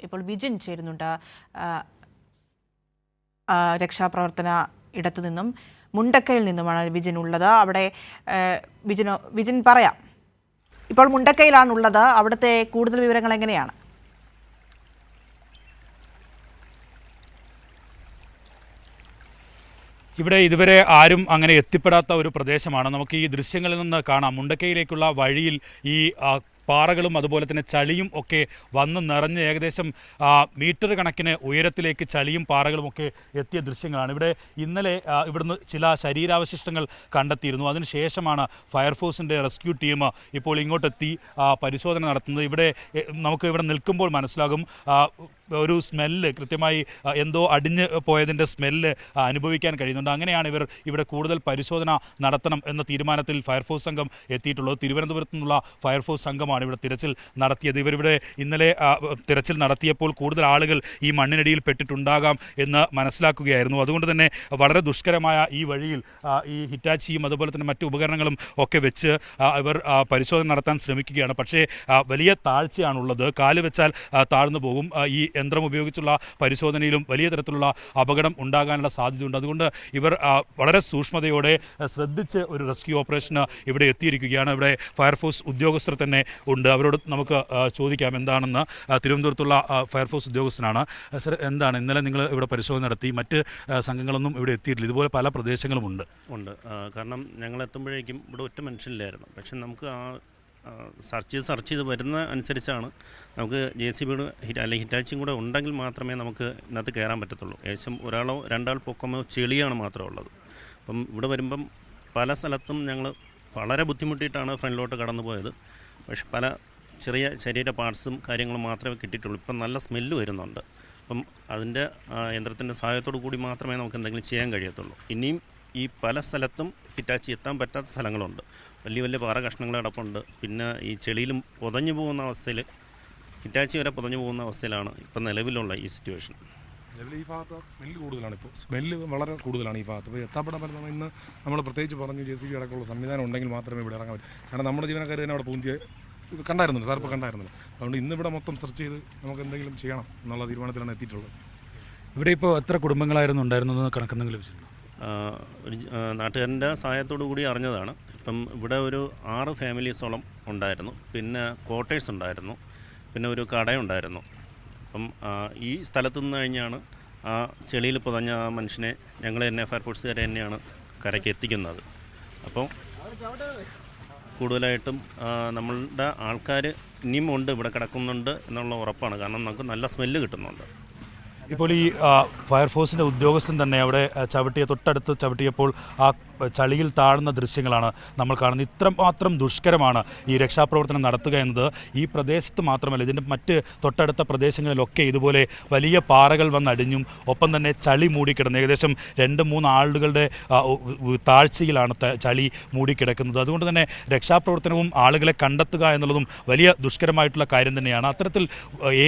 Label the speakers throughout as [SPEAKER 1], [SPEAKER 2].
[SPEAKER 1] ഇപ്പോൾ വിജിൻ ചേരുന്നുണ്ട്. രക്ഷാപ്രവർത്തന ഇടത്തു നിന്നും മുണ്ടക്കയിൽ നിന്നുമാണ് വിജിൻ ഉള്ളത്. അവിടെ വിജിൻ പറയാം, ഇപ്പോൾ മുണ്ടക്കയിലാണുള്ളത്. അവിടുത്തെ കൂടുതൽ വിവരങ്ങൾ എങ്ങനെയാണ്?
[SPEAKER 2] ഇവിടെ ഇതുവരെ ആരും അങ്ങനെ എത്തിപ്പെടാത്ത ഒരു പ്രദേശമാണ്. നമുക്ക് ഈ ദൃശ്യങ്ങളിൽ നിന്ന് കാണാം, മുണ്ടക്കയിലേക്കുള്ള വഴിയിൽ ഈ പാറകളും അതുപോലെ തന്നെ ചളിയും ഒക്കെ വന്ന് നിറഞ്ഞ് ഏകദേശം മീറ്റർ കണക്കിന് ഉയരത്തിലേക്ക് ചളിയും പാറകളും ഒക്കെ എത്തിയ ദൃശ്യങ്ങളാണ്. ഇവിടെ ഇന്നലെ ഇവിടുന്ന് ചില ശരീരാവശിഷ്ടങ്ങൾ കണ്ടെത്തിയിരുന്നു. അതിനുശേഷമാണ് ഫയർഫോഴ്സിൻ്റെ റെസ്ക്യൂ ടീം ഇപ്പോൾ ഇങ്ങോട്ടെത്തി പരിശോധന നടത്തുന്നത്. ഇവിടെ നമുക്ക് ഇവിടെ നിൽക്കുമ്പോൾ മനസ്സിലാകും ഒരു സ്മെല്ല്, കൃത്യമായി എന്തോ അടിഞ്ഞ് പോയതിൻ്റെ സ്മെല്ല് അനുഭവിക്കാൻ കഴിയുന്നുണ്ട്. അങ്ങനെയാണ് ഇവർ ഇവിടെ കൂടുതൽ പരിശോധന നടത്തണം എന്ന തീരുമാനത്തിൽ ഫയർഫോഴ്സ് സംഘം എത്തിയിട്ടുള്ളത്. തിരുവനന്തപുരത്തു നിന്നുള്ള ഫയർഫോഴ്സ് സംഘമാണ് ഇവിടെ തിരച്ചിൽ നടത്തിയത്. ഇവരിവിടെ ഇന്നലെ തിരച്ചിൽ നടത്തിയപ്പോൾ കൂടുതൽ ആളുകൾ ഈ മണ്ണിനടിയിൽ പെട്ടിട്ടുണ്ടാകാം എന്ന് മനസ്സിലാക്കുകയായിരുന്നു. അതുകൊണ്ട് തന്നെ വളരെ ദുഷ്കരമായ ഈ വഴിയിൽ ഈ ഹിറ്റാച്ചിയും അതുപോലെ തന്നെ മറ്റു ഉപകരണങ്ങളും ഒക്കെ വെച്ച് ഇവർ പരിശോധന നടത്താൻ ശ്രമിക്കുകയാണ്. പക്ഷേ വലിയ താഴ്ചയാണുള്ളത്, കാല് വെച്ചാൽ താഴ്ന്നു പോകും. ഈ യന്ത്രം ഉപയോഗിച്ചുള്ള പരിശോധനയിലും വലിയ തരത്തിലുള്ള അപകടം ഉണ്ടാകാനുള്ള സാധ്യതയുണ്ട്. അതുകൊണ്ട് ഇവർ വളരെ സൂക്ഷ്മതയോടെ ശ്രദ്ധിച്ച് ഒരു റെസ്ക്യൂ ഓപ്പറേഷന് ഇവിടെ എത്തിയിരിക്കുകയാണ്. ഇവിടെ ഫയർഫോഴ്സ് ഉദ്യോഗസ്ഥർ തന്നെ ഉണ്ട്. അവരോട് നമുക്ക് ചോദിക്കാം എന്താണെന്ന്. തിരുവനന്തപുരത്തുള്ള ഫയർഫോഴ്സ് ഉദ്യോഗസ്ഥനാണ്. സർ, എന്താണ് ഇന്നലെ നിങ്ങൾ ഇവിടെ പരിശോധന നടത്തി? മറ്റ് സംഘങ്ങളൊന്നും ഇവിടെ എത്തിയിട്ടില്ല. ഇതുപോലെ പല പ്രദേശങ്ങളുമുണ്ട്.
[SPEAKER 3] കാരണം ഞങ്ങൾ എത്തുമ്പോഴേക്കും ഇവിടെ ഒറ്റ മനുഷ്യനില്ലായിരുന്നു. പക്ഷെ നമുക്ക് സെർച്ച് ചെയ്ത് വരുന്ന അനുസരിച്ചാണ് നമുക്ക് JCB അല്ലെങ്കിൽ ഹിറ്റാച്ചിയും കൂടെ ഉണ്ടെങ്കിൽ മാത്രമേ നമുക്ക് ഇതിനകത്ത് കയറാൻ പറ്റത്തുള്ളൂ. ഏകദേശം ഒരാളോ രണ്ടാൾ പൊക്കമോ ചെളിയാണ് മാത്രമേ ഉള്ളത്. അപ്പം ഇവിടെ വരുമ്പം പല സ്ഥലത്തും ഞങ്ങൾ വളരെ ബുദ്ധിമുട്ടിയിട്ടാണ് ഫ്രണ്ടിലോട്ട് കടന്നു പോയത്. പക്ഷെ പല ചെറിയ ശരീര പാർട്സും കാര്യങ്ങളും മാത്രമേ കിട്ടിയിട്ടുള്ളൂ. ഇപ്പം നല്ല സ്മെല്ല് വരുന്നുണ്ട്. അപ്പം അതിൻ്റെ യന്ത്രത്തിൻ്റെ സഹായത്തോടു കൂടി മാത്രമേ നമുക്ക് എന്തെങ്കിലും ചെയ്യാൻ കഴിയത്തുള്ളൂ. ഇനിയും ഈ പല സ്ഥലത്തും ഹിറ്റാച്ചി എത്താൻ പറ്റാത്ത സ്ഥലങ്ങളുണ്ട്. വലിയ വലിയ പാറ കഷ്ണങ്ങൾ കിടപ്പുണ്ട്. പിന്നെ ഈ ചെളിയിലും പുതഞ്ഞു പോകുന്ന അവസ്ഥയിൽ, ഹിറ്റാച്ചി വരെ പുതഞ്ഞു പോകുന്ന അവസ്ഥയിലാണ് ഇപ്പം നിലവിലുള്ള ഈ സിറ്റുവേഷൻ.
[SPEAKER 4] നിലവിൽ ഈ ഭാഗത്ത് സ്മെല്ല് കൂടുതലാണ്. ഇപ്പോൾ സ്മെല്ല് വളരെ കൂടുതലാണ് ഈ ഭാഗത്ത്. ഇപ്പോൾ എത്താപ്പെടാൻ പറ്റുന്ന ഇന്ന് നമ്മൾ പ്രത്യേകിച്ച് പറഞ്ഞു JCB അടക്കമുള്ള സംവിധാനം ഉണ്ടെങ്കിൽ മാത്രമേ ഇവിടെ ഇറങ്ങാൻ പറ്റൂ. കാരണം നമ്മുടെ ജീവനക്കാർ തന്നെ അവിടെ പൂന്തിയ ഇത് കണ്ടായിരുന്നില്ല, സാർ ഇപ്പോൾ കണ്ടായിരുന്നില്ല. അതുകൊണ്ട് ഇന്നിവിടെ മൊത്തം സെർച്ച് ചെയ്ത് നമുക്ക് എന്തെങ്കിലും ചെയ്യണം എന്നുള്ള തീരുമാനത്തിലാണ് എത്തിയിട്ടുള്ളത്.
[SPEAKER 2] ഇവിടെ ഇപ്പോൾ എത്ര കുടുംബങ്ങളായിരുന്നു ഉണ്ടായിരുന്നത് കണക്കെന്തെങ്കിലും വെച്ചിട്ടുണ്ടോ?
[SPEAKER 3] ഒരു നാട്ടുകാരൻ്റെ സഹായത്തോടു കൂടി അറിഞ്ഞതാണ്. ഇപ്പം ഇവിടെ ഒരു 6 ഫാമിലീസോളം ഉണ്ടായിരുന്നു. പിന്നെ ക്വാർട്ടേഴ്സ് ഉണ്ടായിരുന്നു, പിന്നെ ഒരു കടയുണ്ടായിരുന്നു. അപ്പം ഈ സ്ഥലത്തു നിന്ന് കഴിഞ്ഞാണ് ആ ചെളിയിൽ പുതഞ്ഞ ആ മനുഷ്യനെ ഞങ്ങൾ തന്നെ ഫയർഫോഴ്സുകാരെ തന്നെയാണ് കരയ്ക്ക് എത്തിക്കുന്നത്. അപ്പോൾ കൂടുതലായിട്ടും നമ്മളുടെ ആൾക്കാർ ഇനിയും ഉണ്ട്, ഇവിടെ കിടക്കുന്നുണ്ട് എന്നുള്ള ഉറപ്പാണ്. കാരണം നമുക്ക് നല്ല സ്മെല്ല് കിട്ടുന്നുണ്ട്.
[SPEAKER 2] ഇപ്പോൾ ഈ ഫയർഫോഴ്സിൻ്റെ ഉദ്യോഗസ്ഥൻ തന്നെ അവിടെ തൊട്ടടുത്ത് ചവിട്ടിയപ്പോൾ ആ ചളിയിൽ താഴുന്ന ദൃശ്യങ്ങളാണ് നമ്മൾ കാണുന്നത്. ഇത്രമാത്രം ദുഷ്കരമാണ് ഈ രക്ഷാപ്രവർത്തനം നടത്തുക എന്നത്. ഈ പ്രദേശത്ത് മാത്രമല്ല, ഇതിൻ്റെ മറ്റ് തൊട്ടടുത്ത പ്രദേശങ്ങളിലൊക്കെ ഇതുപോലെ വലിയ പാറകൾ വന്നടിഞ്ഞും ഒപ്പം തന്നെ ചളി മൂടിക്കിടന്ന് ഏകദേശം 2-3 ആളുകളുടെ താഴ്ചയിലാണ് ചളി മൂടിക്കിടക്കുന്നത്. അതുകൊണ്ട് തന്നെ രക്ഷാപ്രവർത്തനവും ആളുകളെ കണ്ടെത്തുക എന്നുള്ളതും വലിയ ദുഷ്കരമായിട്ടുള്ള കാര്യം തന്നെയാണ്. അത്തരത്തിൽ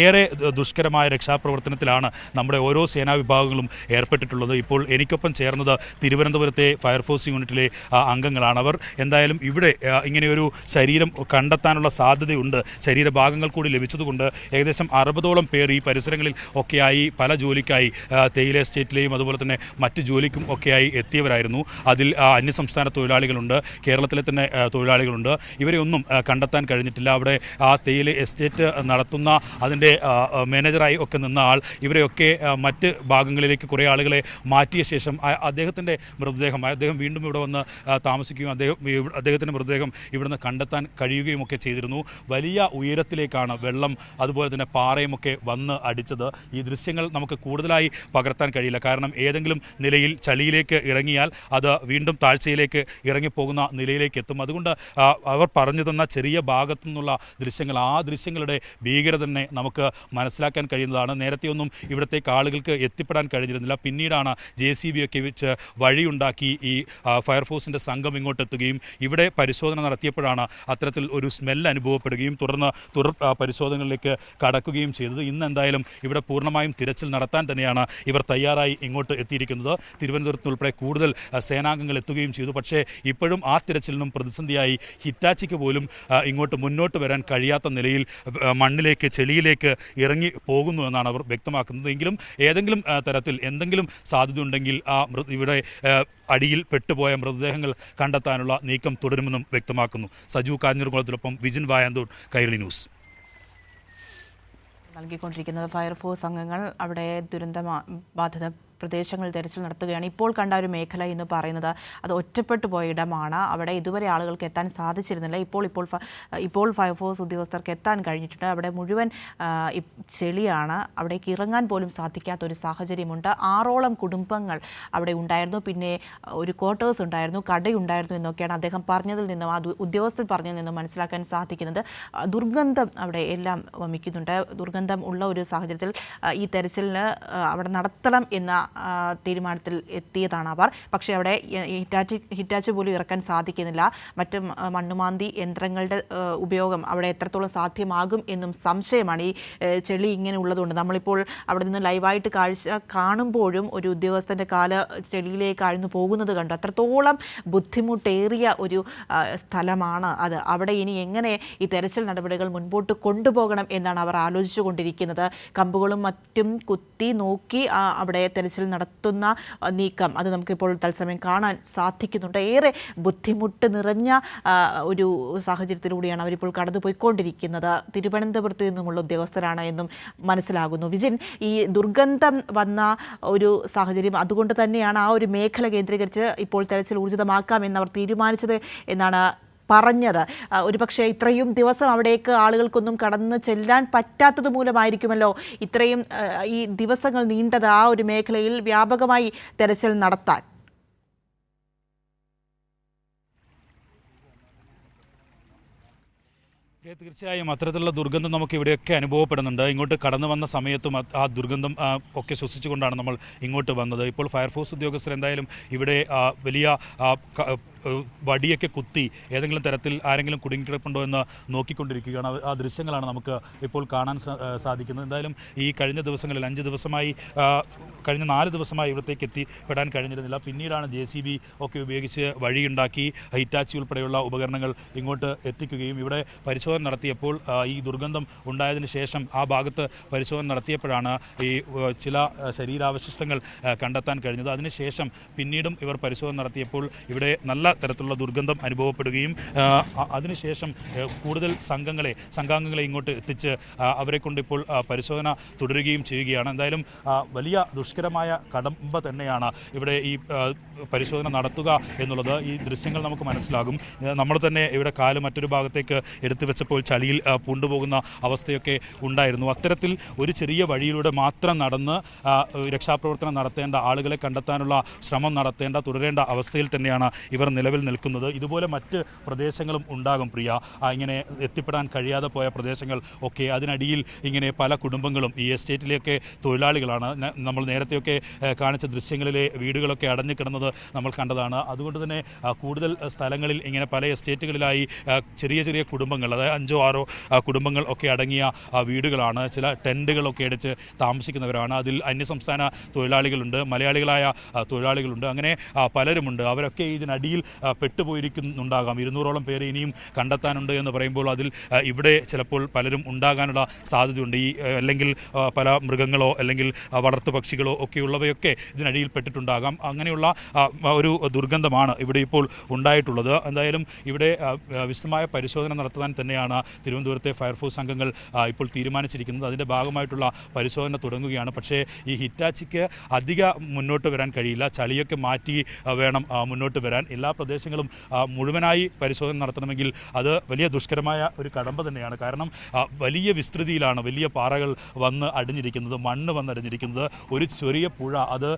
[SPEAKER 2] ഏറെ ദുഷ്കരമായ രക്ഷാപ്രവർത്തനത്തിലാണ് നമ്മുടെ ഓരോ സേനാ വിഭാഗങ്ങളും ഏർപ്പെട്ടിട്ടുള്ളത്. ഇപ്പോൾ എനിക്കൊപ്പം ചേർന്നത് തിരുവനന്തപുരത്തെ ഫയർഫോഴ്സ് യൂണിറ്റിലെ അംഗങ്ങളാണ്. അവർ എന്തായാലും ഇവിടെ ഇങ്ങനെയൊരു ശരീരം കണ്ടെത്താനുള്ള സാധ്യതയുണ്ട്. ശരീരഭാഗങ്ങൾ കൂടി ലഭിച്ചതുകൊണ്ട് ഏകദേശം 60ഓളം പേർ ഈ പരിസരങ്ങളിൽ ഒക്കെയായി പല ജോലിക്കായി തേയില എസ്റ്റേറ്റിലെയും അതുപോലെ തന്നെ മറ്റ് ജോലിക്കും ഒക്കെയായി എത്തിയവരായിരുന്നു. അതിൽ അന്യസംസ്ഥാന തൊഴിലാളികളുണ്ട്, കേരളത്തിലെ തന്നെ തൊഴിലാളികളുണ്ട്. ഇവരെ ഒന്നും കണ്ടെത്താൻ കഴിഞ്ഞിട്ടില്ല. അവിടെ ആ തേയില എസ്റ്റേറ്റ് നടത്തുന്ന അതിൻ്റെ മാനേജറായി ഒക്കെ നിന്ന ആൾ ഇവരെയൊക്കെ മറ്റ് ഭാഗങ്ങളിലേക്ക് കുറേ ആളുകളെ മാറ്റിയ ശേഷം അദ്ദേഹത്തിൻ്റെ മൃതദേഹം, അദ്ദേഹം വീണ്ടും ഇവിടെ വന്ന് താമസിക്കുകയും അദ്ദേഹത്തിൻ്റെ മൃതദേഹം ഇവിടുന്ന് കണ്ടെത്താൻ കഴിയുകയും ഒക്കെ ചെയ്തിരുന്നു. വലിയ ഉയരത്തിലേക്കാണ് വെള്ളം അതുപോലെ തന്നെ പാറയുമൊക്കെ വന്ന് അടിച്ചത്. ഈ ദൃശ്യങ്ങൾ നമുക്ക് കൂടുതലായി പകർത്താൻ കഴിയില്ല. കാരണം ഏതെങ്കിലും നിലയിൽ ചളിയിലേക്ക് ഇറങ്ങിയാൽ അത് വീണ്ടും താഴ്ചയിലേക്ക് ഇറങ്ങിപ്പോകുന്ന നിലയിലേക്ക് എത്തും. അതുകൊണ്ട് അവർ പറഞ്ഞു തന്ന ചെറിയ ഭാഗത്തു നിന്നുള്ള ദൃശ്യങ്ങൾ, ആ ദൃശ്യങ്ങളുടെ ഭീകരത തന്നെ നമുക്ക് മനസ്സിലാക്കാൻ കഴിയുന്നതാണ്. നേരത്തെയൊന്നും ഇവിടെ ഇവിടത്തേക്ക് ആളുകൾക്ക് എത്തിപ്പെടാൻ കഴിഞ്ഞിരുന്നില്ല. പിന്നീടാണ് JCB ഒക്കെ വെച്ച് വഴിയുണ്ടാക്കി ഈ ഫയർഫോഴ്സിൻ്റെ സംഘം ഇങ്ങോട്ടെത്തുകയും ഇവിടെ പരിശോധന നടത്തിയപ്പോഴാണ് അത്തരത്തിൽ ഒരു സ്മെല്ല് അനുഭവപ്പെടുകയും തുടർന്ന് പരിശോധനകളിലേക്ക് കടക്കുകയും ചെയ്തത്. ഇന്ന് എന്തായാലും ഇവിടെ പൂർണ്ണമായും തിരച്ചിൽ നടത്താൻ തന്നെയാണ് ഇവർ തയ്യാറായി ഇങ്ങോട്ട് എത്തിയിരിക്കുന്നത്. തിരുവനന്തപുരത്ത് ഉൾപ്പെടെ കൂടുതൽ സേനാംഗങ്ങൾ എത്തുകയും ചെയ്തു. പക്ഷേ ഇപ്പോഴും ആ തിരച്ചിലിനും പ്രതിസന്ധിയായി ഹിറ്റാച്ചിക്ക് പോലും ഇങ്ങോട്ട് മുന്നോട്ട് വരാൻ കഴിയാത്ത നിലയിൽ മണ്ണിലേക്ക് ചെളിയിലേക്ക് ഇറങ്ങി പോകുന്നു എന്നാണ് അവർ വ്യക്തമാക്കുന്നത്. എങ്കിലും ഏതെങ്കിലും തരത്തിൽ എന്തെങ്കിലും സാധ്യതയുണ്ടെങ്കിൽ ഇവിടെ അടിയിൽ പെട്ടുപോയ മൃതദേഹങ്ങൾ കണ്ടെത്താനുള്ള നീക്കം തുടരുമെന്നും വ്യക്തമാക്കുന്നു. സജു കാഞ്ഞിരകുളത്തിനൊപ്പം വിജിൻ വായാന്തൂർ, കൈരളി ന്യൂസ്.
[SPEAKER 1] നൽകിക്കൊണ്ടിരിക്കുന്നത് ഫയർഫോഴ്സ് അംഗങ്ങൾ അവിടെ ദുരന്തബാധിത പ്രദേശങ്ങളിൽ തെരച്ചിൽ നടത്തുകയാണ്. ഇപ്പോൾ കണ്ട ഒരു മേഖല എന്ന് പറയുന്നത് അത് ഒറ്റപ്പെട്ടു പോയ ഇടമാണ്. അവിടെ ഇതുവരെ ആളുകൾക്ക് എത്താൻ സാധിച്ചിരുന്നില്ല. ഇപ്പോൾ ഫയർഫോഴ്സ് ഉദ്യോഗസ്ഥർക്ക് എത്താൻ കഴിഞ്ഞിട്ടുണ്ട്. അവിടെ മുഴുവൻ ചെളിയാണ്. അവിടേക്ക് ഇറങ്ങാൻ പോലും സാധിക്കാത്ത ഒരു സാഹചര്യമുണ്ട്. 6ഓളം കുടുംബങ്ങൾ അവിടെ ഉണ്ടായിരുന്നു. പിന്നെ ഒരു ക്വാർട്ടേഴ്സ് ഉണ്ടായിരുന്നു, കടയുണ്ടായിരുന്നു എന്നൊക്കെയാണ് അദ്ദേഹം പറഞ്ഞതിൽ നിന്നും ഉദ്യോഗസ്ഥർ പറഞ്ഞതിൽ നിന്നും മനസ്സിലാക്കാൻ സാധിക്കുന്നത്. ദുർഗന്ധം അവിടെ എല്ലാം വമിക്കുന്നുണ്ട്. ദുർഗന്ധം ഉള്ള ഒരു സാഹചര്യത്തിൽ ഈ തെരച്ചിലിന് അവിടെ നടത്തണം എന്ന തീരുമാനത്തിൽ എത്തിയതാണ് അവർ. പക്ഷേ അവിടെ ഹിറ്റാച്ച് പോലും ഇറക്കാൻ സാധിക്കുന്നില്ല. മറ്റ് മണ്ണുമാന്തി യന്ത്രങ്ങളുടെ ഉപയോഗം അവിടെ എത്രത്തോളം സാധ്യമാകും എന്നും സംശയമാണ്. ഈ ചെളി ഇങ്ങനെ ഉള്ളതുകൊണ്ട് നമ്മളിപ്പോൾ അവിടെ നിന്ന് ലൈവായിട്ട് കാഴ്ച കാണുമ്പോഴും ഒരു ഉദ്യോഗസ്ഥൻ്റെ കാല് ചെളിയിലേക്ക് ആഴ്ന്നു പോകുന്നത് കണ്ടു. അത്രത്തോളം ബുദ്ധിമുട്ടേറിയ ഒരു സ്ഥലമാണ് അത്. അവിടെ ഇനി എങ്ങനെ ഈ തെരച്ചിൽ നടപടികൾ മുൻപോട്ട് കൊണ്ടുപോകണം എന്നാണ് അവർ ആലോചിച്ചു കൊണ്ടിരിക്കുന്നത്. കമ്പുകളും മറ്റും കുത്തി നോക്കി അവിടെ തെരച്ചിൽ നടത്തുന്ന നീക്കം അത് നമുക്കിപ്പോൾ തത്സമയം കാണാൻ സാധിക്കുന്നുണ്ട്. ഏറെ ബുദ്ധിമുട്ട് നിറഞ്ഞ ഒരു സാഹചര്യത്തിലൂടെയാണ് അവരിപ്പോൾ കടന്നുപോയിക്കൊണ്ടിരിക്കുന്നത്. തിരുവനന്തപുരത്ത് നിന്നുമുള്ള ഉദ്യോഗസ്ഥരാണ് എന്നും മനസ്സിലാകുന്നു. വിജിൻ, ഈ ദുർഗന്ധം വന്ന ഒരു സാഹചര്യം അതുകൊണ്ട് തന്നെയാണ് ആ ഒരു മേഖല കേന്ദ്രീകരിച്ച് ഇപ്പോൾ തെരച്ചിൽ ഊർജിതമാക്കാമെന്ന് അവർ തീരുമാനിച്ചത് എന്നാണ് പറഞ്ഞത്. ഒരുപക്ഷെ ഇത്രയും ദിവസം അവിടേക്ക് ആളുകൾക്കൊന്നും കടന്നു ചെല്ലാൻ പറ്റാത്തത് മൂലമായിരിക്കുമല്ലോ ഇത്രയും ഈ ദിവസങ്ങൾ നീണ്ടത് ആ ഒരു മേഖലയിൽ വ്യാപകമായി തെരച്ചിൽ നടത്താൻ.
[SPEAKER 2] തീർച്ചയായും അത്തരത്തിലുള്ള ദുർഗന്ധം നമുക്ക് ഇവിടെയൊക്കെ അനുഭവപ്പെടുന്നുണ്ട്. ഇങ്ങോട്ട് കടന്നു വന്ന സമയത്തും ആ ദുർഗന്ധം ഒക്കെ ശ്വസിച്ചുകൊണ്ടാണ് നമ്മൾ ഇങ്ങോട്ട് വന്നത്. ഇപ്പോൾ ഫയർഫോഴ്സ് ഉദ്യോഗസ്ഥർ എന്തായാലും ഇവിടെ വലിയ വടിയൊക്കെ കുത്തി ഏതെങ്കിലും തരത്തിൽ ആരെങ്കിലും കുടുങ്ങിക്കിടപ്പുണ്ടോ എന്ന് നോക്കിക്കൊണ്ടിരിക്കുകയാണ്. ആ ദൃശ്യങ്ങളാണ് നമുക്ക് ഇപ്പോൾ കാണാൻ സാധിക്കുന്നത്. എന്തായാലും ഈ കഴിഞ്ഞ ദിവസങ്ങളിൽ 5 ദിവസമായി കഴിഞ്ഞ 4 ദിവസമായി ഇവിടത്തേക്ക് എത്തിപ്പെടാൻ കഴിഞ്ഞിരുന്നില്ല. പിന്നീടാണ് JCB ഒക്കെ ഉപയോഗിച്ച് വഴിയുണ്ടാക്കി ഹിറ്റാച്ചി ഉൾപ്പെടെയുള്ള ഉപകരണങ്ങൾ ഇങ്ങോട്ട് എത്തിക്കുകയും ഇവിടെ പരിശോധന നടത്തിയപ്പോൾ ഈ ദുർഗന്ധം ഉണ്ടായതിനു ശേഷം ആ ഭാഗത്ത് പരിശോധന നടത്തിയപ്പോഴാണ് ഈ ചില ശരീരാവശിഷ്ടങ്ങൾ കണ്ടെത്താൻ കഴിഞ്ഞത്. അതിനുശേഷം പിന്നീടും ഇവർ പരിശോധന നടത്തിയപ്പോൾ ഇവിടെ നല്ല തരത്തിലുള്ള ദുർഗന്ധം അനുഭവപ്പെടുകയും അതിനുശേഷം കൂടുതൽ സംഘാംഗങ്ങളെ ഇങ്ങോട്ട് എത്തിച്ച് അവരെ കൊണ്ട് ഇപ്പോൾ പരിശോധന തുടരുകയും ചെയ്യുകയാണ്. എന്തായാലും വലിയ ദുഷ്കരമായ കടമ്പ തന്നെയാണ് ഇവിടെ ഈ പരിശോധന നടത്തുക എന്നുള്ളത്. ഈ ദൃശ്യങ്ങൾ നമുക്ക് മനസ്സിലാകും. നമ്മൾ തന്നെ ഇവിടെ കാല് മറ്റൊരു ഭാഗത്തേക്ക് എടുത്തു വെച്ചപ്പോൾ ചളിയിൽ പൂണ്ടുപോകുന്ന അവസ്ഥയൊക്കെ ഉണ്ടായിരുന്നു. അത്തരത്തിൽ ഒരു ചെറിയ വഴിയിലൂടെ മാത്രം നടന്ന് രക്ഷാപ്രവർത്തനം നടത്തേണ്ട ആളുകളെ കണ്ടെത്താനുള്ള ശ്രമം തുടരേണ്ട അവസ്ഥയിൽ തന്നെയാണ് ഇവർ നിലവിൽ നിൽക്കുന്നത്. ഇതുപോലെ മറ്റ് പ്രദേശങ്ങളും ഉണ്ടാകും പ്രിയ. ഇങ്ങനെ എത്തിപ്പെടാൻ കഴിയാതെ പോയ പ്രദേശങ്ങൾ ഒക്കെ അതിനടിയിൽ ഇങ്ങനെ പല കുടുംബങ്ങളും ഈ എസ്റ്റേറ്റിലെയൊക്കെ തൊഴിലാളികളാണ്. നമ്മൾ നേരത്തെയൊക്കെ കാണിച്ച ദൃശ്യങ്ങളിലെ വീടുകളൊക്കെ അടഞ്ഞു കിടന്നത് നമ്മൾ കണ്ടതാണ്. അതുകൊണ്ട് തന്നെ കൂടുതൽ സ്ഥലങ്ങളിൽ ഇങ്ങനെ പല എസ്റ്റേറ്റുകളിലായി ചെറിയ ചെറിയ കുടുംബങ്ങൾ, അതായത് 5 or 6 കുടുംബങ്ങൾ ഒക്കെ അടങ്ങിയ വീടുകളാണ്. ചില ടെൻറ്റുകളൊക്കെ അടിച്ച് താമസിക്കുന്നവരാണ്. അതിൽ അന്യസംസ്ഥാന തൊഴിലാളികളുണ്ട്, മലയാളികളായ തൊഴിലാളികളുണ്ട്, അങ്ങനെ പലരുമുണ്ട്. അവരൊക്കെ ഇതിനടിയിൽ പെട്ടുപോയിരിക്കുന്നുണ്ടാകാം. 200ഓളം പേരെ ഇനിയും കണ്ടെത്താനുണ്ട് എന്ന് പറയുമ്പോൾ അതിൽ ഇവിടെ ചിലപ്പോൾ പലരും ഉണ്ടാകാനുള്ള സാധ്യതയുണ്ട്. ഈ അല്ലെങ്കിൽ പല മൃഗങ്ങളോ അല്ലെങ്കിൽ വളർത്തു പക്ഷികളോ ഒക്കെയുള്ളവയൊക്കെ ഇതിനടിയിൽ പെട്ടിട്ടുണ്ടാകാം. അങ്ങനെയുള്ള ഒരു ദുർഗന്ധമാണ് ഇവിടെ ഇപ്പോൾ ഉണ്ടായിട്ടുള്ളത്. എന്തായാലും ഇവിടെ വിശദമായ പരിശോധന നടത്താൻ തന്നെയാണ് തിരുവനന്തപുരത്തെ ഫയർഫോഴ്സ് അംഗങ്ങൾ ഇപ്പോൾ തീരുമാനിച്ചിരിക്കുന്നത്. അതിൻ്റെ ഭാഗമായിട്ടുള്ള പരിശോധന തുടങ്ങുകയാണ്. പക്ഷേ ഈ ഹിറ്റാച്ചിക്ക് അധികം മുന്നോട്ട് വരാൻ കഴിയില്ല. ചളിയൊക്കെ മാറ്റി വേണം മുന്നോട്ട് വരാൻ. എല്ലാ പ്രദേശങ്ങളും മുഴുവനായി പരിശോധന നടത്തണമെങ്കിൽ അത് വലിയ ദുഷ്കരമായ ഒരു കടമ്പ തന്നെയാണ്. കാരണം വലിയ വിസ്തൃതിയിലാണ് വലിയ പാറകൾ വന്ന് അടിഞ്ഞിരിക്കുന്നത്, മണ്ണ് വന്നടിഞ്ഞിരിക്കുന്നത്. ഒരു ചെറിയ പുഴ അത്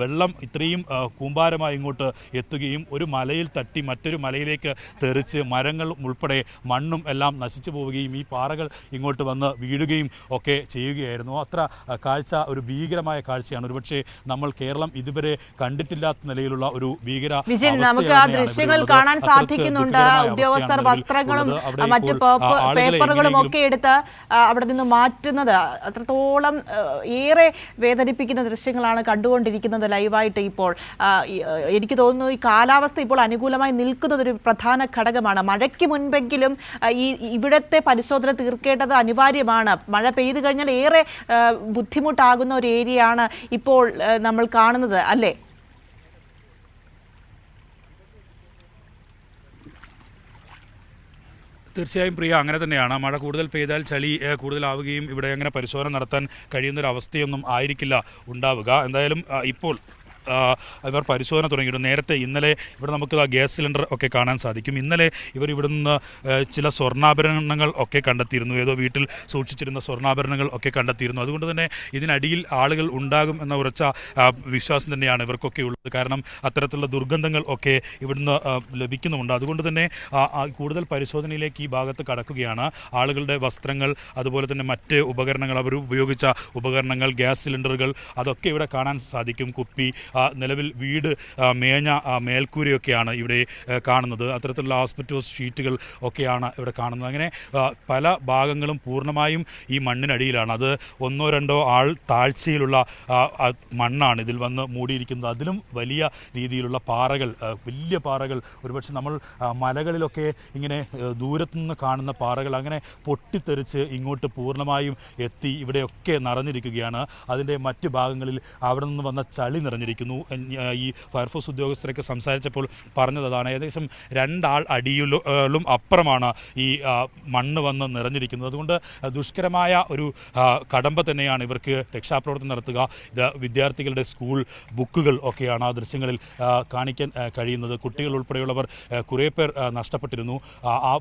[SPEAKER 2] വെള്ളം ഇത്രയും കൂമ്പാരമായി ഇങ്ങോട്ട് എത്തുകയും ഒരു മലയിൽ തട്ടി മറ്റൊരു മലയിലേക്ക് തെറിച്ച് മരങ്ങൾ ഉൾപ്പെടെ മണ്ണും എല്ലാം നശിച്ചു പോവുകയും ഈ പാറകൾ ഇങ്ങോട്ട് വന്ന് വീഴുകയും ഒക്കെ ചെയ്യുകയായിരുന്നു. അത്ര കാഴ്ച ഒരു ഭീകരമായ കാഴ്ചയാണ്. ഒരുപക്ഷെ നമ്മൾ കേരളം ഇതുവരെ കണ്ടിട്ടില്ലാത്ത നിലയിലുള്ള ഒരു ഭീകര
[SPEAKER 1] നമുക്ക് ആ ദൃശ്യങ്ങൾ കാണാൻ സാധിക്കുന്നുണ്ട്. ഉദ്യോഗസ്ഥർ വസ്ത്രങ്ങളും മറ്റു പേപ്പറുകളും ഒക്കെ എടുത്ത് അവിടെ നിന്ന് മാറ്റുന്നത് അത്രത്തോളം ഏറെ വേദനിപ്പിക്കുന്ന ദൃശ്യങ്ങളാണ് കണ്ടുകൊണ്ടിരിക്കുന്നത് ലൈവായിട്ട്. ഇപ്പോൾ എനിക്ക് തോന്നുന്നു ഈ കാലാവസ്ഥ ഇപ്പോൾ അനുകൂലമായി നിൽക്കുന്നത് ഒരു പ്രധാന ഘടകമാണ്. മഴയ്ക്ക് മുൻപെങ്കിലും ഇവിടുത്തെ പരിശോധന തീർക്കേണ്ടത് അനിവാര്യമാണ്. മഴ പെയ്തു കഴിഞ്ഞാൽ ഏറെ ബുദ്ധിമുട്ടാകുന്ന ഒരു ഏരിയയാണ് ഇപ്പോൾ നമ്മൾ കാണുന്നത്, അല്ലേ?
[SPEAKER 2] തീർച്ചയായും പ്രിയ, അങ്ങനെ തന്നെയാണ്. മഴ കൂടുതൽ പെയ്താൽ ചളി കൂടുതലാവുകയും ഇവിടെ അങ്ങനെ പരിശോധന നടത്താൻ കഴിയുന്നൊരവസ്ഥയൊന്നും ആയിരിക്കില്ല ഉണ്ടാവുക. എന്തായാലും ഇപ്പോൾ ഇവർ പരിശോധന തുടങ്ങിയിട്ടുണ്ട്. നേരത്തെ ഇന്നലെ ഇവിടെ നമുക്ക് ഗ്യാസ് സിലിണ്ടർ ഒക്കെ കാണാൻ സാധിക്കും. ഇന്നലെ ഇവർ ഇവിടെ നിന്ന് ചില സ്വർണ്ണാഭരണങ്ങൾ ഒക്കെ കണ്ടെത്തിയിരുന്നു. ഏതോ വീട്ടിൽ സൂക്ഷിച്ചിരുന്ന സ്വർണ്ണാഭരണങ്ങൾ ഒക്കെ കണ്ടെത്തിയിരുന്നു. അതുകൊണ്ട് തന്നെ ഇതിനടിയിൽ ആളുകൾ ഉണ്ടാകും എന്ന ഉറച്ച വിശ്വാസം തന്നെയാണ് ഇവർക്കൊക്കെ ഉള്ളത്. കാരണം അത്തരത്തിലുള്ള ദുർഗന്ധങ്ങൾ ഒക്കെ ഇവിടുന്ന് ലഭിക്കുന്നുമുണ്ട്. അതുകൊണ്ട് തന്നെ കൂടുതൽ പരിശോധനയിലേക്ക് ഈ ഭാഗത്ത് കടക്കുകയാണ്. ആളുകളുടെ വസ്ത്രങ്ങൾ, അതുപോലെ തന്നെ മറ്റ് ഉപകരണങ്ങൾ, അവർ ഉപയോഗിച്ച ഉപകരണങ്ങൾ, ഗ്യാസ് സിലിണ്ടറുകൾ, അതൊക്കെ ഇവിടെ കാണാൻ സാധിക്കും. കുപ്പി, നിലവിൽ വീട് മേഞ്ഞ മേൽക്കൂരയൊക്കെയാണ് ഇവിടെ കാണുന്നത്. അത്തരത്തിലുള്ള ആസ്പെറ്റോസ് ഷീറ്റുകൾ ഒക്കെയാണ് ഇവിടെ കാണുന്നത്. അങ്ങനെ പല ഭാഗങ്ങളും പൂർണ്ണമായും ഈ മണ്ണിനടിയിലാണ്. അത് ഒന്നോ രണ്ടോ ആൾ താഴ്ചയിലുള്ള മണ്ണാണ് ഇതിൽ വന്ന് മൂടിയിരിക്കുന്നത്. അതിലും വലിയ രീതിയിലുള്ള പാറകൾ, വലിയ പാറകൾ, ഒരുപക്ഷെ നമ്മൾ മലകളിലൊക്കെ ഇങ്ങനെ ദൂരത്തുനിന്ന് കാണുന്ന പാറകൾ അങ്ങനെ പൊട്ടിത്തെറിച്ച് ഇങ്ങോട്ട് പൂർണ്ണമായും എത്തി ഇവിടെയൊക്കെ നിറഞ്ഞിരിക്കുകയാണ്. അതിൻ്റെ മറ്റ് ഭാഗങ്ങളിൽ അവിടെ നിന്ന് വന്ന ചളി നിറഞ്ഞിരിക്കുന്നു. ഈ ഫയർഫോഴ്സ് ഉദ്യോഗസ്ഥരൊക്കെ സംസാരിച്ചപ്പോൾ പറഞ്ഞതാണ് ഏകദേശം 2 ആൾ അടിയിലും അപ്പുറമാണ് ഈ മണ്ണ് വന്ന് നിറഞ്ഞിരിക്കുന്നത്. അതുകൊണ്ട് ദുഷ്കരമായ ഒരു കടമ്പ തന്നെയാണ് ഇവർക്ക് രക്ഷാപ്രവർത്തനം നടത്തുക. ഇത് വിദ്യാർത്ഥികളുടെ സ്കൂൾ ബുക്കുകൾ ഒക്കെയാണ് ആ ദൃശ്യങ്ങളിൽ കാണിക്കാൻ കഴിയുന്നത്. കുട്ടികൾ ഉൾപ്പെടെയുള്ളവർ കുറേ പേർ നഷ്ടപ്പെട്ടിരുന്നു. ആ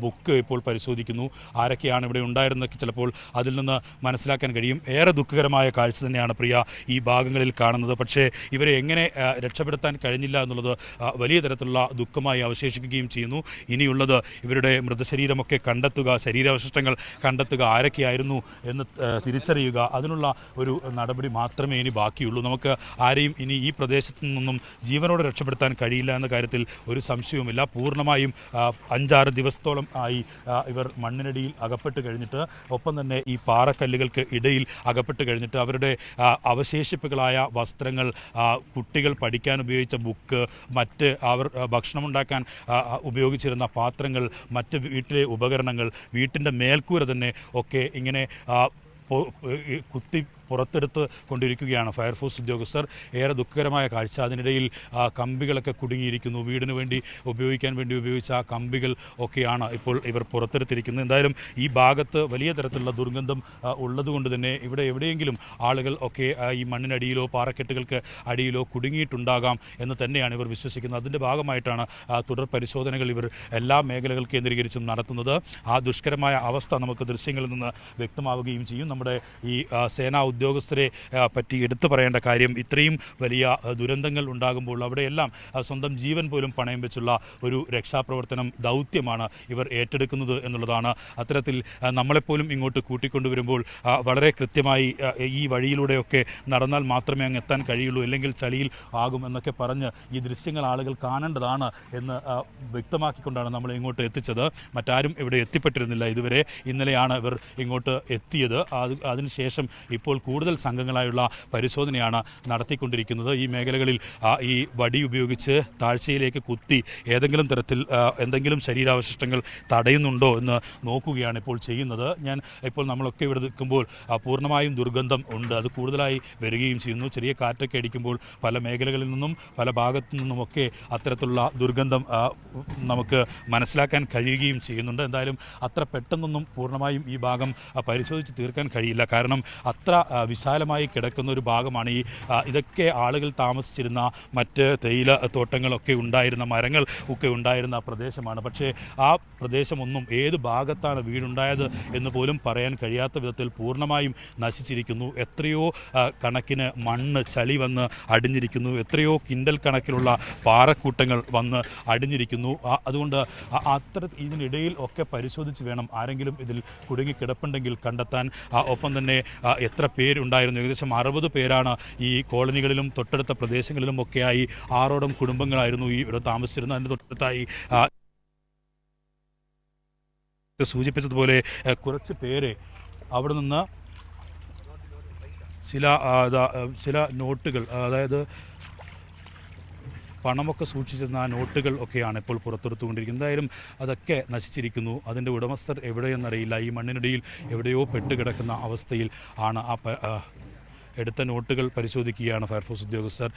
[SPEAKER 2] ബുക്ക് ഇപ്പോൾ പരിശോധിക്കുന്നു. ആരൊക്കെയാണ് ഇവിടെ ഉണ്ടായിരുന്നതൊക്കെ ചിലപ്പോൾ അതിൽ നിന്ന് മനസ്സിലാക്കാൻ കഴിയും. ഏറെ ദുഃഖകരമായ കാഴ്ച തന്നെയാണ് പ്രിയ ഈ ഭാഗങ്ങളിൽ കാണുന്നത്. പക്ഷേ ഇവരെ എങ്ങനെ രക്ഷപ്പെടുത്താൻ കഴിഞ്ഞില്ല എന്നുള്ളത് വലിയ തരത്തിലുള്ള ദുഃഖമായി അവശേഷിക്കുകയും ചെയ്യുന്നു. ഇനിയുള്ളത് ഇവരുടെ മൃതശരീരമൊക്കെ കണ്ടെത്തുക, ശരീരാവശിഷ്ടങ്ങൾ കണ്ടെത്തുക, ആരൊക്കെയായിരുന്നു എന്ന് തിരിച്ചറിയുക. അതിനുള്ള ഒരു നടപടി മാത്രമേ ഇനി ബാക്കിയുള്ളൂ. നമുക്ക് ആരെയും ഇനി ഈ പ്രദേശത്തു നിന്നും ജീവനോടെ രക്ഷപ്പെടുത്താൻ കഴിയില്ല എന്ന കാര്യത്തിൽ ഒരു സംശയവുമില്ല. പൂർണ്ണമായും 5-6 ദിവസത്തോളം ആയി ഇവർ മണ്ണിനടിയിൽ അകപ്പെട്ട് കഴിഞ്ഞിട്ട്, ഒപ്പം തന്നെ ഈ പാറക്കല്ലുകൾക്ക് ഇടയിൽ അകപ്പെട്ട് കഴിഞ്ഞിട്ട് അവരുടെ അവശേഷിപ്പുകളായ വസ്ത്രങ്ങൾ, കുട്ടികൾ പഠിക്കാൻ ഉപയോഗിച്ച ബുക്ക്, മറ്റ് അവർ ഭക്ഷണമുണ്ടാക്കാൻ ഉപയോഗിച്ചിരുന്ന പാത്രങ്ങൾ, മറ്റ് വീട്ടിലെ ഉപകരണങ്ങൾ, വീട്ടിൻ്റെ മേൽക്കൂര തന്നെ ഒക്കെ ഇങ്ങനെ കുത്തി പുറത്തെടുത്ത് കൊണ്ടിരിക്കുകയാണ് ഫയർഫോഴ്സ് ഉദ്യോഗസ്ഥർ. ഏറെ ദുഃഖകരമായ കാഴ്ച. അതിനിടയിൽ കമ്പികളൊക്കെ കുടുങ്ങിയിരിക്കുന്നു. വീടിന് വേണ്ടി ഉപയോഗിച്ച ആ കമ്പികൾ ഒക്കെയാണ് ഇപ്പോൾ ഇവർ പുറത്തെടുത്തിരിക്കുന്നത്. എന്തായാലും ഈ ഭാഗത്ത് വലിയ തരത്തിലുള്ള ദുർഗന്ധം ഉള്ളതുകൊണ്ട് തന്നെ ഇവിടെ എവിടെയെങ്കിലും ആളുകൾ ഒക്കെ ഈ മണ്ണിനടിയിലോ പാറക്കെട്ടുകൾക്ക് അടിയിലോ കുടുങ്ങിയിട്ടുണ്ടാകാം എന്ന് തന്നെയാണ് ഇവർ വിശ്വസിക്കുന്നത്. അതിൻ്റെ ഭാഗമായിട്ടാണ് തുടർ പരിശോധനകൾ ഇവർ എല്ലാ മേഖലകൾ കേന്ദ്രീകരിച്ചും നടത്തുന്നത്. ആ ദുഷ്കരമായ അവസ്ഥ നമുക്ക് ദൃശ്യങ്ങളിൽ നിന്ന് വ്യക്തമാവുകയും ചെയ്യും. നമ്മുടെ ഈ സേനാ ഉദ്യോഗസ്ഥരെ പറ്റി എടുത്തു പറയേണ്ട കാര്യം, ഇത്രയും വലിയ ദുരന്തങ്ങൾ ഉണ്ടാകുമ്പോൾ അവിടെയെല്ലാം സ്വന്തം ജീവൻ പോലും പണയം വെച്ചുള്ള ഒരു രക്ഷാപ്രവർത്തനം ദൗത്യമാണ് ഇവർ ഏറ്റെടുക്കുന്നത് എന്നുള്ളതാണ്. അത്തരത്തിൽ നമ്മളെപ്പോലും ഇങ്ങോട്ട് കൂട്ടിക്കൊണ്ടുവരുമ്പോൾ വളരെ കൃത്യമായി ഈ വഴിയിലൂടെയൊക്കെ നടന്നാൽ മാത്രമേ അങ്ങ് എത്താൻ കഴിയുള്ളൂ, അല്ലെങ്കിൽ ചളിയിൽ ആകും എന്നൊക്കെ പറഞ്ഞ് ഈ ദൃശ്യങ്ങൾ ആളുകൾ കാണേണ്ടതാണ് എന്ന് വ്യക്തമാക്കിക്കൊണ്ടാണ് നമ്മൾ ഇങ്ങോട്ട് എത്തിച്ചത്. മറ്റാരും ഇവിടെ എത്തിപ്പെട്ടിരുന്നില്ല ഇതുവരെ. ഇന്നലെയാണ് ഇവർ ഇങ്ങോട്ട് എത്തിയത്. അതിനുശേഷം ഇപ്പോൾ കൂടുതൽ സംഘങ്ങളായുള്ള പരിശോധനയാണ് നടത്തിക്കൊണ്ടിരിക്കുന്നത്. ഈ മേഖലകളിൽ ഈ വടി ഉപയോഗിച്ച് താഴ്ചയിലേക്ക് കുത്തി ഏതെങ്കിലും തരത്തിൽ എന്തെങ്കിലും ശരീരാവശിഷ്ടങ്ങൾ തടയുന്നുണ്ടോ എന്ന് നോക്കുകയാണ് ഇപ്പോൾ ചെയ്യുന്നത്. ഇപ്പോൾ നമ്മളൊക്കെ ഇവിടെ നിൽക്കുമ്പോൾ പൂർണ്ണമായും ദുർഗന്ധം ഉണ്ട്. അത് കൂടുതലായി വരികയും ചെയ്യുന്നു. ചെറിയ കാറ്റൊക്കെ അടിക്കുമ്പോൾ പല മേഖലകളിൽ നിന്നും പല ഭാഗത്തു നിന്നുമൊക്കെ അത്തരത്തിലുള്ള ദുർഗന്ധം നമുക്ക് മനസ്സിലാക്കാൻ കഴിയുകയും ചെയ്യുന്നുണ്ട്. എന്തായാലും അത്ര പെട്ടെന്നൊന്നും പൂർണ്ണമായും ഈ ഭാഗം പരിശോധിച്ച് തീർക്കാൻ കഴിയില്ല. കാരണം അത്ര വിശാലമായി കിടക്കുന്ന ഒരു ഭാഗമാണ് ഇതൊക്കെ ആളുകൾ താമസിച്ചിരുന്ന മറ്റ് തേയില തോട്ടങ്ങളൊക്കെ ഉണ്ടായിരുന്ന മരങ്ങൾ ഒക്കെ ഉണ്ടായിരുന്ന പ്രദേശമാണ്. പക്ഷേ ആ പ്രദേശമൊന്നും ഏത് ഭാഗത്താണ് വീടുണ്ടായത് എന്ന് പോലും പറയാൻ കഴിയാത്ത വിധത്തിൽ പൂർണ്ണമായും നശിച്ചിരിക്കുന്നു. എത്രയോ കണക്കിന് മണ്ണ് ചളി വന്ന് അടിഞ്ഞിരിക്കുന്നു. എത്രയോ കിൻഡൽ കണക്കിലുള്ള പാറക്കൂട്ടങ്ങൾ വന്ന് അടിഞ്ഞിരിക്കുന്നു. അതുകൊണ്ട് ഇതിനിടയിൽ ഒക്കെ പരിശോധിച്ച് വേണം ആരെങ്കിലും ഇതിൽ കുടുങ്ങിക്കിടപ്പുണ്ടെങ്കിൽ കണ്ടെത്താൻ. ഒപ്പം തന്നെ എത്ര പേരുണ്ടായിരുന്നു? ഏകദേശം 60 പേരാണ് ഈ കോളനികളിലും തൊട്ടടുത്ത പ്രദേശങ്ങളിലും ഒക്കെയായി 6ഓളം കുടുംബങ്ങളായിരുന്നു ഇവിടെ താമസിച്ചിരുന്നത്. അതിൻ്റെ തൊട്ടടുത്തായി സൂചിപ്പിച്ചതുപോലെ കുറച്ച് പേരെ അവിടെ നിന്ന് ചില നോട്ടുകൾ, അതായത് പണമൊക്കെ സൂക്ഷിച്ചിരുന്ന ആ നോട്ടുകൾ ഒക്കെയാണ് ഇപ്പോൾ പുറത്തെടുത്തുകൊണ്ടിരിക്കുന്നത്. എന്തായാലും അതൊക്കെ നശിച്ചിരിക്കുന്നു. അതിൻ്റെ ഉടമസ്ഥർ എവിടെയെന്നറിയില്ല. ഈ മണ്ണിനിടയിൽ എവിടെയോ പെട്ടുകിടക്കുന്ന അവസ്ഥയിൽ ആണ്. എടുത്ത നോട്ടുകൾ പരിശോധിക്കുകയാണ് ഫയർഫോഴ്സ് ഉദ്യോഗസ്ഥർ.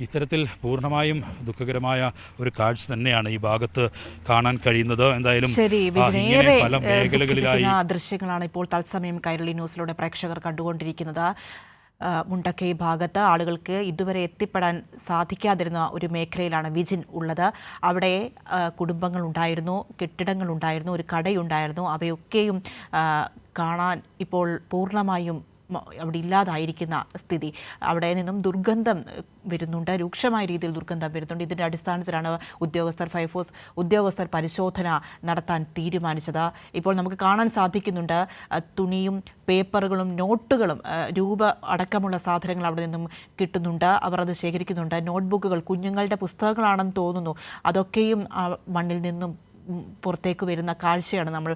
[SPEAKER 2] ഇത്തരത്തിൽ പൂർണ്ണമായും ദുഃഖകരമായ ഒരു കാഴ്ച തന്നെയാണ് ഈ ഭാഗത്ത് കാണാൻ കഴിയുന്നത്. എന്തായാലും പല മേഖലകളിലായി
[SPEAKER 1] ദൃശ്യങ്ങളാണ് ഇപ്പോൾ തത്സമയം കൈരളി ന്യൂസിലൂടെ പ്രേക്ഷകർ കണ്ടുകൊണ്ടിരിക്കുന്നത്. മുണ്ടക്കൈ ഭാഗത്ത് ആളുകൾക്ക് ഇതുവരെ എത്തിപ്പെടാൻ സാധിക്കാതിരുന്ന ഒരു മേഖലയിലാണ് വിജിൻ ഉള്ളത്. അവിടെ കുടുംബങ്ങളുണ്ടായിരുന്നു, കെട്ടിടങ്ങളുണ്ടായിരുന്നു, ഒരു കടയുണ്ടായിരുന്നു. അവയൊക്കെയും കാണാൻ ഇപ്പോൾ പൂർണ്ണമായും അവിടെ ഇല്ലാതായിരിക്കുന്ന സ്ഥിതി. അവിടെ നിന്നും ദുർഗന്ധം വരുന്നുണ്ട്, രൂക്ഷമായ രീതിയിൽ ദുർഗന്ധം വരുന്നുണ്ട്. ഇതിൻ്റെ അടിസ്ഥാനത്തിലാണ് ഫയർഫോഴ്സ് ഉദ്യോഗസ്ഥർ പരിശോധന നടത്താൻ തീരുമാനിച്ചത്. ഇപ്പോൾ നമുക്ക് കാണാൻ സാധിക്കുന്നുണ്ട് തുണിയും പേപ്പറുകളും നോട്ടുകളും രൂപ അടക്കമുള്ള സാധനങ്ങൾ അവിടെ നിന്നും കിട്ടുന്നുണ്ട്. അവർ അത് ശേഖരിക്കുന്നുണ്ട്. നോട്ട്ബുക്കുകൾ, കുഞ്ഞുങ്ങളുടെ പുസ്തകങ്ങളാണെന്ന് തോന്നുന്നു. അതൊക്കെയും മണ്ണിൽ നിന്നും പുറത്തേക്ക് വരുന്ന കാഴ്ചയാണ് നമ്മൾ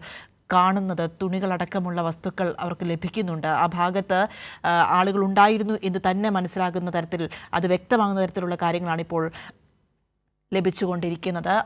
[SPEAKER 1] കാണുന്നത്. തുണികളടക്കമുള്ള വസ്തുക്കൾ അവർക്ക് ലഭിക്കുന്നുണ്ട്. ആ ഭാഗത്ത് ആളുകൾ ഉണ്ടായിരുന്നു എന്ന് തന്നെ മനസ്സിലാകുന്ന തരത്തിൽ, അത് വ്യക്തമാകുന്ന തരത്തിലുള്ള കാര്യങ്ങളാണ് ഇപ്പോൾ ലഭിച്ചുകൊണ്ടിരിക്കുന്നത്.